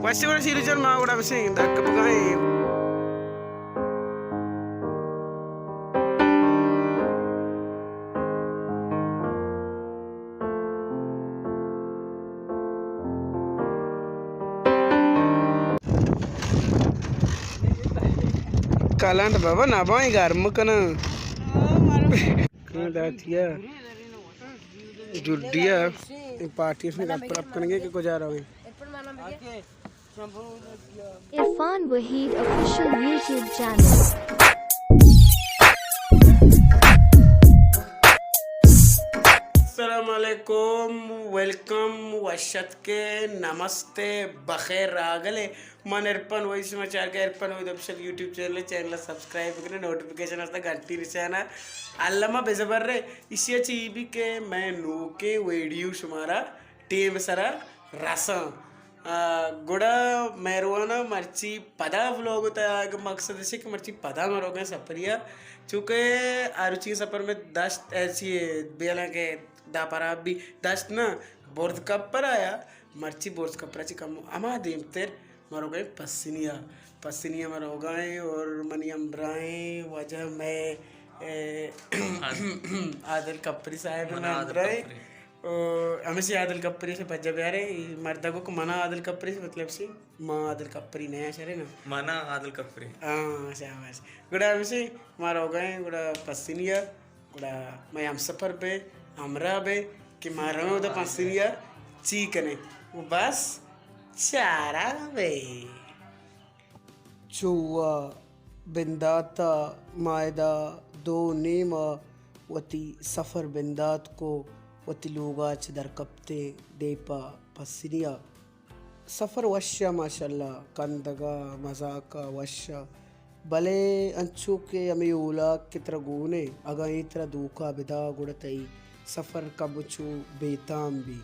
Wasi wala si Rizal mga udah besing dak kepegai. Kalan baba nabang garmu kana. Kana datia. जुड़िया party में अप करेंगे कि गुजार रहे हैं Irfan Waheed official YouTube channel. अस्सलामुअलैकुम वेलकम वशत के नमस्ते बखैर रागले मन इरफान वही समाचार का इरफान वही ऑफिशियल यूट्यूब चैनल सब्सक्राइब करें नोटिफिकेशन आता घंटी निशाना अल्लामा बेजबर रे इसी चीज़ के मैं नू के वीडियो शुमारा टीम सरा रसा गुड़ा मेहरवाना मर्ची पदा व्लॉग होता है मकसद ऐसे कि मर्ची पदा मरोगे सफरिया चूँकि आरुचि सफर में 10 ऐसी बेला के दापरा भी 10 ना बोर्ड कप पर आया मर्ची बोर्ड कप पर कम अमा देमतेर मरोगे पसीनिया मरोगे और मनी अम्बराए वजह में आदिल कपरी साहब ने अम्बराए हमेशा आदिल कपरी से बच्चा प्यारे मर्दा को मना आदिल कपरी से मतलब सी माँ आदिल कपरी नया शहर ना मना आदिल कपरी हाँ शाबाश गुड़ा हमेशा मार हो गए गुड़ा पसीनिया गुड़ा मैं हम सफ़र पे हमरा पे कि मार रहा हूँ उधर पसीनिया चीकने वो बस चारा बे चुआ बिंदाता मायदा दो नीमा वती सफ़र बिंदात को वती लोगाच दर कप्ते देपा पसीनिया सफ़र वश्या माशाल्लाह कंदगा मजाका वश्या भले अंचू के अमी उला कितर गुने अगा इतर दूका बिदा गुड़तई सफ़र कबचू बेताम भी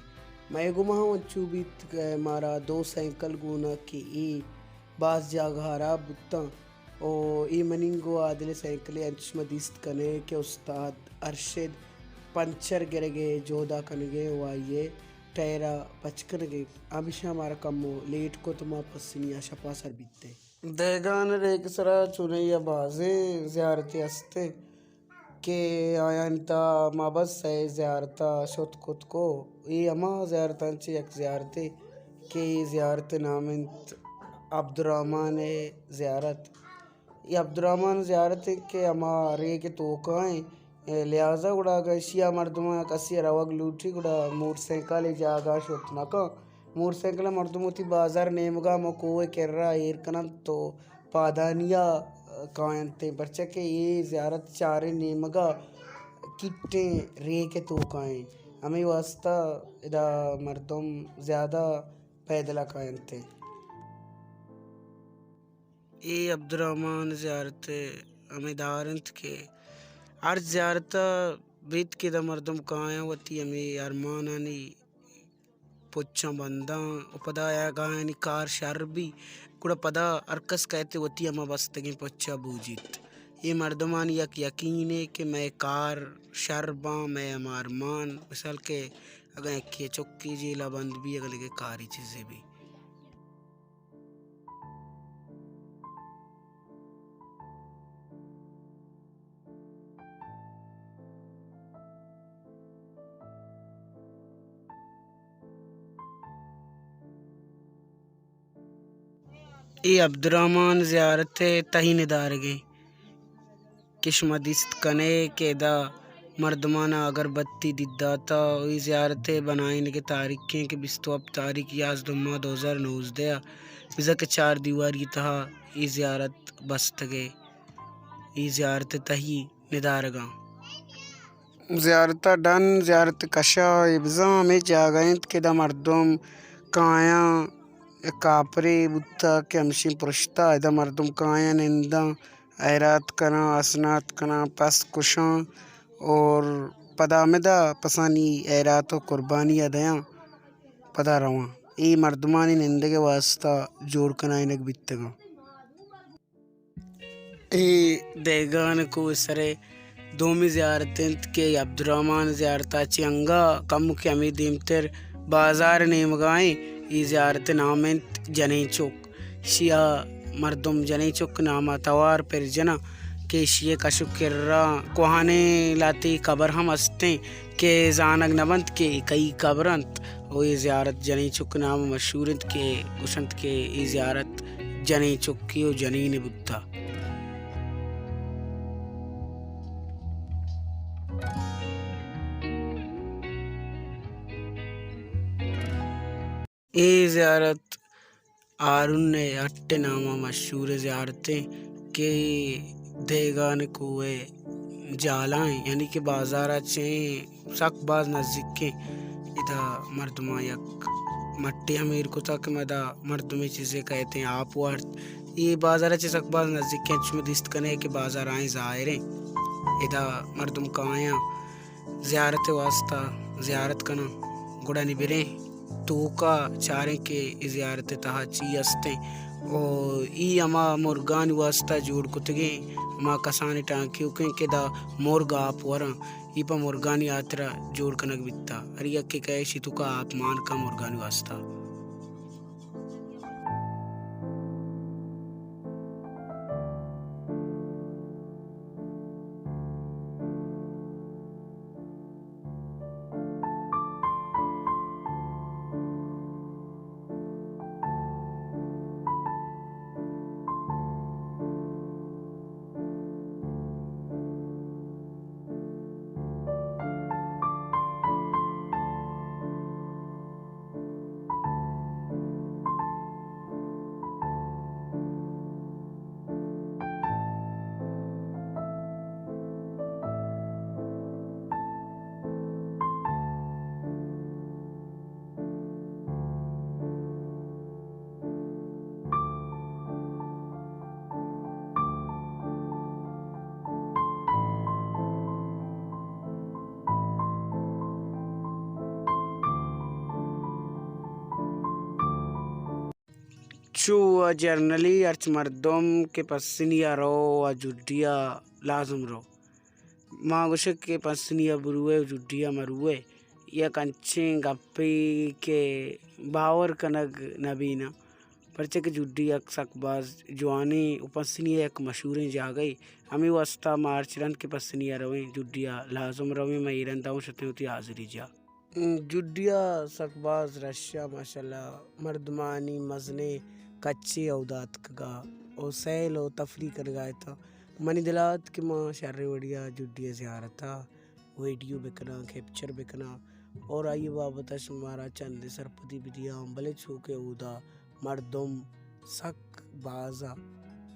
मैं गुमा अंचू बीत मारा 2 साइकिल गुना की ई बास जागहारा बुत्ता ओ ई मनिंगो आदिल साइकिल अंच मदीस्त कने के उस्ताद अरशद पंचर गिरगे जोधा कनगे वाइये टैरा पचकनगे अभिशा हमारा कमो लेट को तुम पसीनिया शपा सर बीतते देगान रेक सरा चुनैया बाजे ज़ियारती हस्ते के आयंता माबस है ज़ियारता शुत खुद को ये अमा ज़ियारतांची एक ज़ियारते के ज़ियारत नामिंत अब्दुर्रहमान ज़ियारत ये अब्दुर्रहमान ज़ियारत के अमा रे के तोकाएं लिहाजा गुड़ा गशिया मर्दमा कसी रवग लूटी गुड़ा मोटरसाइकिल जागा शोतना का मोटरसाइकिल मर्दमोती बाजार नेमगा मकोए केर्रा एरकना तो पादानिया कायंते बच्चे के ये ज़ियारत चारे नेमगा किट्टे रे के तो काएं हमें वास्ता इदा मर्दम ज़्यादा पैदला कायंते ये अब्दुर्रहमान ज़ियारत हमें दारंत के हर ज़ियारत बीत के दा मर्दम काया वती हमें अरमानानी पुच्छा बंदा उपदाया गायनी कार शर भी कुड़ा पदा अरकस कहते वती अमा बस्तगी पुच्छा बूजित ये मर्दमानी यकीन है कि मैं कार शरबा मैं अमारमान मिसाल के अगर एक चौकी जिला बंद भी अगर लेके कारी चीज़ें भी ये अब्दुर्रहमान ज़ियारत तही निदार गए किस्मदिस्त कने के दा मर्दमाना अगरबत्ती दिद्दाता ये ज़ियारत बनाने के तारीखें के बिस्तो अब तारीख 11/2019 बिज़ा के 4 दीवारी तहा ये ज़ियारत बस्त गए ये ज़ियारत तही निदारगा ज़ियारत डन ज़ियारत कशा इब्ज़ा में जागैंत के दा मर्दम काया कापरे बुत्ता के हमशी पुरश्ता इदा मर्दम काया निंदा ऐरात कना असनात कना पस कुशा और पदामिदा पसानी ऐरात कुर्बानी अदया पदा रवा ये मर्दमानी निंदे के वास्ता जोड़ कना इनक बित्तगा ये देगान को सरे दोमी ज़ियारतें के अब्दुर्रहमान ज़ियारता चिंगा कम के अमी दीमतर बाजार नेमगाएं ई ज़ियारत नामेंत जने चुक शिया मर्दुम जने चुक नामा तवार पर जना के शिये का शुक्र कोहाने लाती कबर हम हंसते के जानक नबंत के कई कबरंत ओ ये ज़ियारत जने चुक नाम मशहूरत के कुशंत के ये ज़ियारत जने चुक की ओ जनीन बुद्धा ये ज़ियारत आरुन ने अट्टे नामा मशहूर ज़ियारतें के देगान कुए जालाएं यानी कि बाजारा चे सकबाज नज़दीक के इधा मर्दमा यक मट्टी अमीर को तक मदा मर्दमी चीज़ें कहते हैं आप वर्त ये बाजारा चे सकबाज नज़दीक के चुम दिस्त कने के बाजार आए ज़ाहिरें इधा मर्दम काया ज़ियारत वास्ता ज़ियारत कना गुड़ा निबिरे तो का चारे के ज़ियारत तहा ची अस्ते और ई अमा मुर्गान वास्ता जोड़ कुतगे अमा कसानी टांकी उके के दा मुर्गा आप वरा ई पा मुर्गानी यात्रा जोड़ कनक बित्ता अरिया के कहे शितु का आप मान का मुर्गानी वास्ता चू जर्नली अर्च मर्दम के पसनिया रो व जुडिया लाजुम रो मागुशक के पसनिया बुरुए जुडिया मरुए या कंचे गप्पी के बावर कनग नबीना परचे के जुडिया सकबाज जवानी उपसनिया एक मशहूरें जा गई हमें वस्ता मार्चरन के पसनिया रवे जुडिया लाजुम रवे मैं ईरन दाऊ शते होती हाजिरी जा जुडिया सकबाज रशिया माशाल्लाह मर्दमानी मजने कच्चे औदात का ओ सैल ओ तफरी कर गया था मनी दिलात के माँ शर्रे वड़िया जुडिया ज़ियारत था वीडियो बिकना कैप्चर बिकना और आइए बाबत हमारा चंद सरपति बिदिया अम्बले छू के उदा मर्दम सक बाजा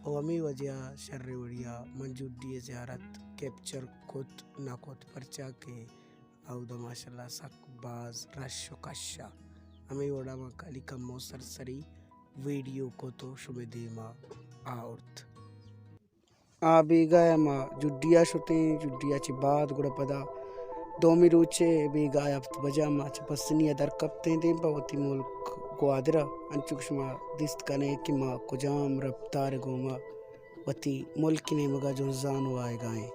ओ अमी वजह शर्रे वड़िया मन जुडिया ज़ियारत कैप्चर खुद ना खुद परचा के औदा माशाल्लाह सक बाज रश कशा हमें वड़ा मा काली कमो सरसरी वीडियो को तो शुभे देमा आउट आ बेगाया मा जुडिया शुते जुडिया ची बाद गुड़ा पदा दोमी रूचे बेगाया बजा मा च पसनिया दर कप्ते दे पवती मुल्क ग्वादरा अंचुक्षमा दिस्त कने कि मा कुजाम रफ्तार गोमा वती मुल्क ने मगा जो जान वाए गाएं